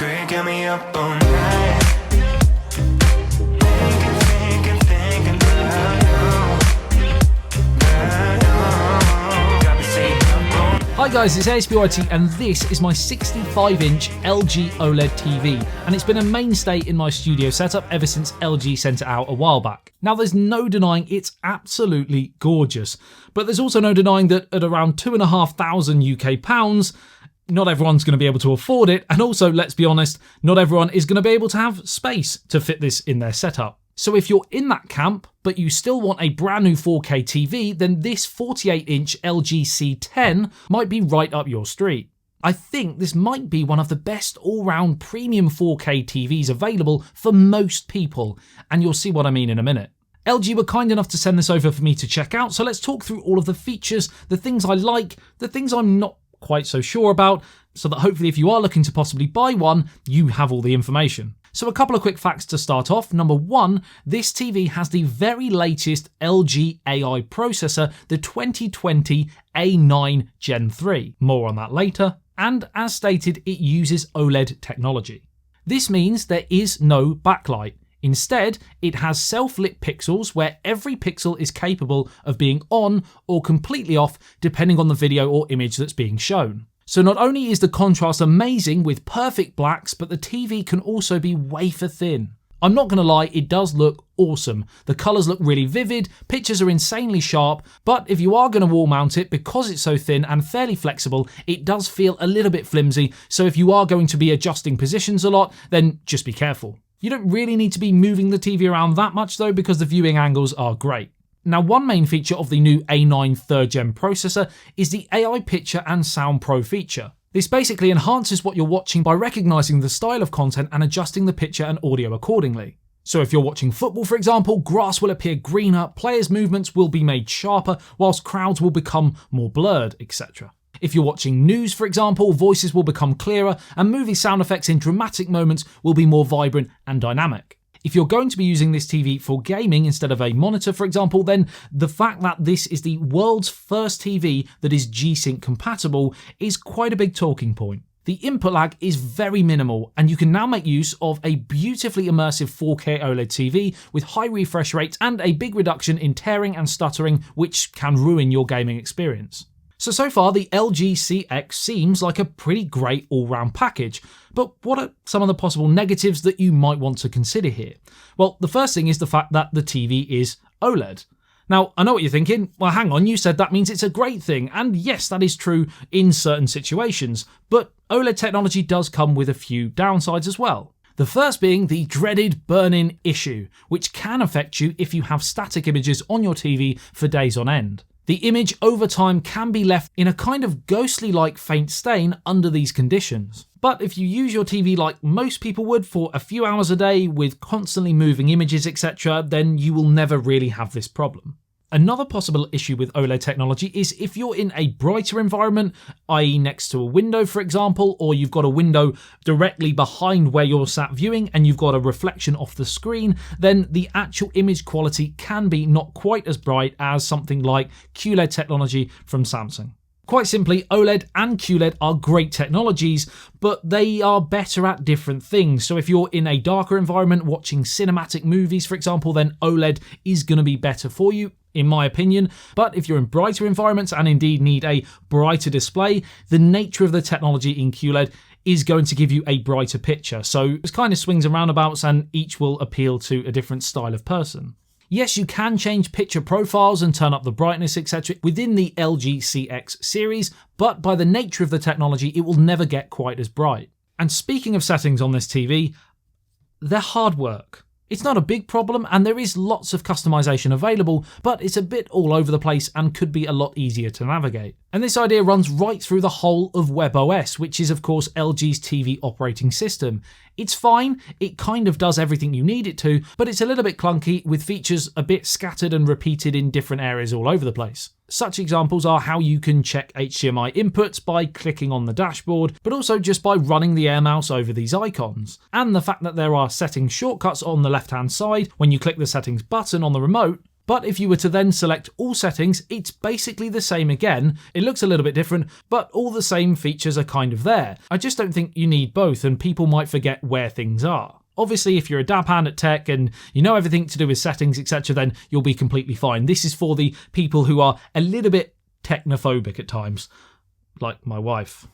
secret, got me up all night. Thinking about you. Got me staying up all night. Hi guys, it's ASBYT and this is my 65-inch LG OLED TV, and it's been a mainstay in my studio setup ever since LG sent it out a while back. Now there's no denying it's absolutely gorgeous, but there's also no denying that at around £2,500 UK pounds, not everyone's going to be able to afford it, and also, let's be honest, not everyone is going to be able to have space to fit this in their setup. So if you're in that camp, but you still want a brand new 4K TV, then this 48-inch LG C10 might be right up your street. I think this might be one of the best all-round premium 4K TVs available for most people, and you'll see what I mean in a minute. LG were kind enough to send this over for me to check out, so let's talk through all of the features, the things I like, the things I'm not quite so sure about, so that hopefully if you are looking to possibly buy one, you have all the information. So a couple of quick facts to start off. Number one, this TV has the very latest LG AI processor, the 2020 A9 Gen 3. More on that later. And as stated, it uses OLED technology. This means there is no backlight. Instead, it has self-lit pixels where every pixel is capable of being on or completely off depending on the video or image that's being shown. So not only is the contrast amazing with perfect blacks, but the TV can also be wafer thin. I'm not going to lie, it does look awesome. The colours look really vivid, pictures are insanely sharp, but if you are going to wall mount it, because it's so thin and fairly flexible, it does feel a little bit flimsy, so if you are going to be adjusting positions a lot, then just be careful. You don't really need to be moving the TV around that much though, because the viewing angles are great. Now, one main feature of the new A9 3rd Gen processor is the AI Picture and Sound Pro feature. This basically enhances what you're watching by recognising the style of content and adjusting the picture and audio accordingly. So if you're watching football, for example, grass will appear greener, players' movements will be made sharper, whilst crowds will become more blurred, etc. If you're watching news, for example, voices will become clearer and movie sound effects in dramatic moments will be more vibrant and dynamic. If you're going to be using this TV for gaming instead of a monitor, for example, then the fact that this is the world's first TV that is G-Sync compatible is quite a big talking point. The input lag is very minimal, and you can now make use of a beautifully immersive 4K OLED TV with high refresh rates and a big reduction in tearing and stuttering, which can ruin your gaming experience. So far, the LG CX seems like a pretty great all-round package, but what are some of the possible negatives that you might want to consider here? Well, the first thing is the fact that the TV is OLED. Now, I know what you're thinking, well hang on, you said that means it's a great thing, and yes, that is true in certain situations, but OLED technology does come with a few downsides as well. The first being the dreaded burn-in issue, which can affect you if you have static images on your TV for days on end. The image over time can be left in a kind of ghostly-like faint stain under these conditions. But if you use your TV like most people would for a few hours a day with constantly moving images, etc., then you will never really have this problem. Another possible issue with OLED technology is if you're in a brighter environment, i.e. next to a window for example, or you've got a window directly behind where you're sat viewing and you've got a reflection off the screen, then the actual image quality can be not quite as bright as something like QLED technology from Samsung. Quite simply, OLED and QLED are great technologies, but they are better at different things. So if you're in a darker environment watching cinematic movies, for example, then OLED is going to be better for you, in my opinion. But if you're in brighter environments and indeed need a brighter display, the nature of the technology in QLED is going to give you a brighter picture. So it's kind of swings and roundabouts, and each will appeal to a different style of person. Yes, you can change picture profiles and turn up the brightness, etc. within the LG CX series, but by the nature of the technology, it will never get quite as bright. And speaking of settings on this TV, they're hard work. It's not a big problem and there is lots of customization available, but it's a bit all over the place and could be a lot easier to navigate. And this idea runs right through the whole of WebOS, which is of course LG's TV operating system. It's fine, it kind of does everything you need it to, but it's a little bit clunky with features a bit scattered and repeated in different areas all over the place. Such examples are how you can check HDMI inputs by clicking on the dashboard, but also just by running the air mouse over these icons. And the fact that there are settings shortcuts on the left-hand side when you click the settings button on the remote, But if you were to then select all settings, it's basically the same again. It looks a little bit different, but all the same features are kind of there. I just don't think you need both, and people might forget where things are. Obviously, if you're a dab hand at tech and you know everything to do with settings, etc., then you'll be completely fine. This is for the people who are a little bit technophobic at times, like my wife.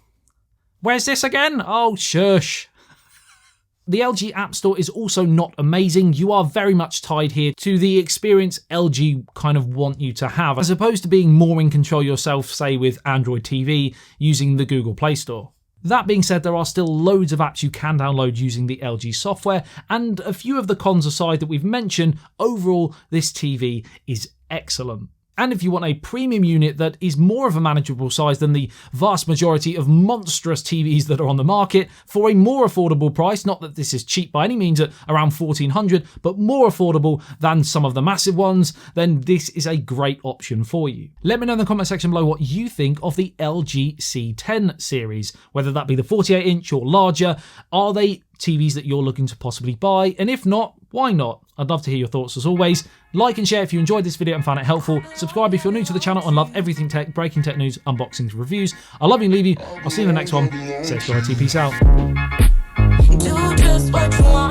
Where's this again? Oh, shush. The LG App Store is also not amazing. You are very much tied here to the experience LG kind of want you to have, as opposed to being more in control yourself, say with Android TV using the Google Play Store. That being said, there are still loads of apps you can download using the LG software, and a few of the cons aside that we've mentioned, overall this TV is excellent. And if you want a premium unit that is more of a manageable size than the vast majority of monstrous TVs that are on the market for a more affordable price, not that this is cheap by any means at around $1,400, but more affordable than some of the massive ones, then this is a great option for you. Let me know in the comment section below what you think of the LG C10 series, whether that be the 48-inch or larger. Are they TVs that you're looking to possibly buy? And if not, why not? I'd love to hear your thoughts as always. Like and share if you enjoyed this video and found it helpful. Subscribe if you're new to the channel and love everything tech, breaking tech news, unboxings, reviews. I love you and leave you. I'll see you in the next one. Stay OLED TV, peace out. Do just what you want.